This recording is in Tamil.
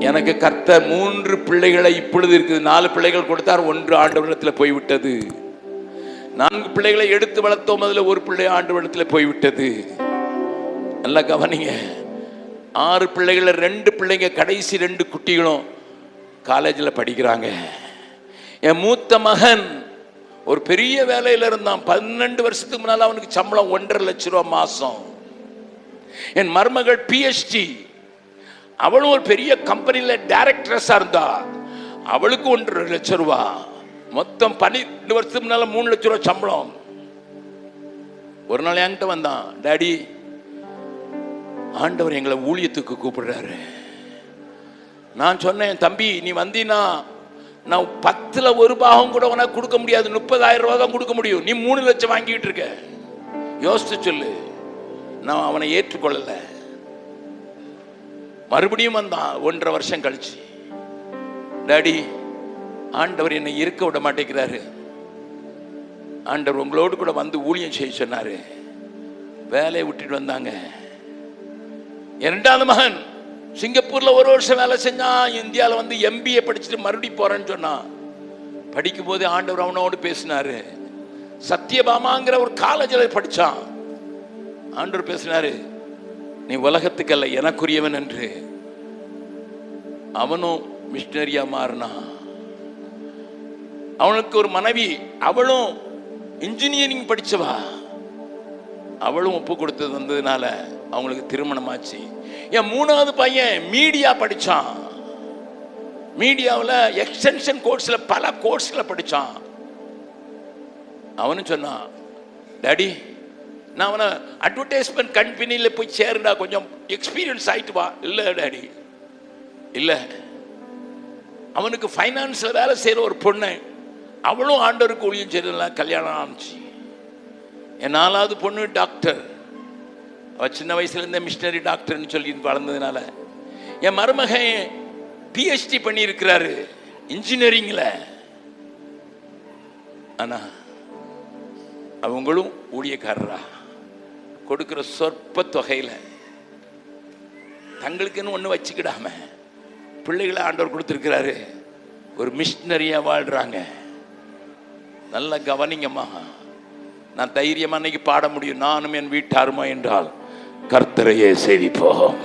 எனக்கு கர்த்தர் 3 பிள்ளைகளை இப்பொழுது இருக்குது. 4 பிள்ளைகள் கொடுத்தார், 1 ஆண்டவரிடத்தில் போய்விட்டது. 4 பிள்ளைகளை எடுத்து வளர்த்தோம், அதில் 1 பிள்ளை ஆண்டவரிடத்தில் போய்விட்டது. நல்லா கவனிங்க. 6 பிள்ளைகள 2 பிள்ளைங்க, கடைசி 2 குட்டிகளும் காலேஜில் படிக்கிறாங்க. என் மூத்த மகன் ஒரு பெரிய வேலையில் இருந்தான். 12 வருஷத்துக்கு முன்னால் அவனுக்கு சம்பளம் 1.5 லட்சம் ரூபா மாசம். என் மருமகள் PhD, அவளும் ஒரு பெரிய கம்பெனியில் டைரக்டரஸா இருந்தா, அவளுக்கு 1.5 லட்சம் ரூபா. மொத்தம் 12 வருஷத்துக்கு முன்னால 3 லட்சம் ரூபா சம்பளம். ஒரு நாள் என்கிட்ட வந்தான், டாடி ஆண்டவர் எங்களை ஊழியத்துக்கு கூப்பிடுறாரு. நான் சொன்னேன், தம்பி நீ வந்தீனா நான் 10ல் 1 பாகம் கூட உனக்கு கொடுக்க முடியாது, 30,000 ரூபா தான் கொடுக்க முடியும். நீ 3 லட்சம் வாங்கிட்டு இருக்க, யோசிச்சு சொல்லு. நான் அவனை ஏற்றுக்கொள்ளல. மறுபடியும் வந்தான் 1.5 வருஷம் கழிச்சு, டாடி ஆண்டவர் என்னை இருக்க விட மாட்டேங்கிறாரு, ஆண்டவர் உங்களோடு கூட வந்து ஊழியம் செய்ய சொன்னாரு. வேலையை விட்டுட்டு வந்தாங்க. 2வது மகன் சிங்கப்பூர்ல 1 வருஷம் வேலை செஞ்சான். இந்தியாவில் வந்து MBA படிச்சுட்டு மறுபடியும் போறேன்னு சொன்னான். படிக்கும் போது ஆண்டவர் அவனோடு பேசினாரு. சத்தியபாமாங்கிற ஒரு காலேஜில் படிச்சான். ஆண்டவர் பேசினாரு, நீ உலகத்துக்கு அல்ல எனக்குரியவன் என்று. அவனும் மிஷனரியா மாறினான். அவனுக்கு ஒரு மனைவி, அவளும் இன்ஜினியரிங் படிச்சவா. அவளும் ஒப்பு கொடுத்தது வந்ததுனால அவங்களுக்கு திருமணம் ஆச்சு. என் 3வது பையன் மீடியா படிச்சான். மீடியாவில் எக்ஸ்டென்ஷன் கோர்ஸ்ல பல கோர்ஸ்ல படிச்சான். அவனு சொன்னான், டாடி நான் அவனை அட்வர்டைஸ்மெண்ட் கம்பெனியில் போய் சேருடா, கொஞ்சம் எக்ஸ்பீரியன்ஸ் ஆயிட்டு வா. இல்லை டாடி இல்லை. அவனுக்கு ஃபைனான்ஸ்ல வேலை செய்யற ஒரு பொண்ணு, அவளும் ஆண்டவருக்கு ஊழியம் செய்யறதுல கல்யாணம் ஆச்சு. என் 4வது பொண்ணு டாக்டர். அவ சின்ன வயசுல இருந்தே மிஷனரி டாக்டர்னு சொல்லி வளர்ந்ததுனால. என் மருமகன் PhD பண்ணி இருக்கிறாரு இன்ஜினியரிங்ல. ஆனா அவங்களும் ஊழியக்காரரா கொடுக்கிற சொற்ப தொகையில தங்களுக்குன்னு ஒண்ணு வச்சுக்கிடாம பிள்ளைகளை ஆண்டவர் கொடுத்திருக்கிறாரு. ஒரு மிஷனரியா வாழ்றாங்க. நல்ல கவனிங்கம்மா. நான் தைரியமா அன்னைக்கு பாட முடியும், நானும் என் வீட்டாருமா என்றால் கர்த்தரையே சேவிப்போம்.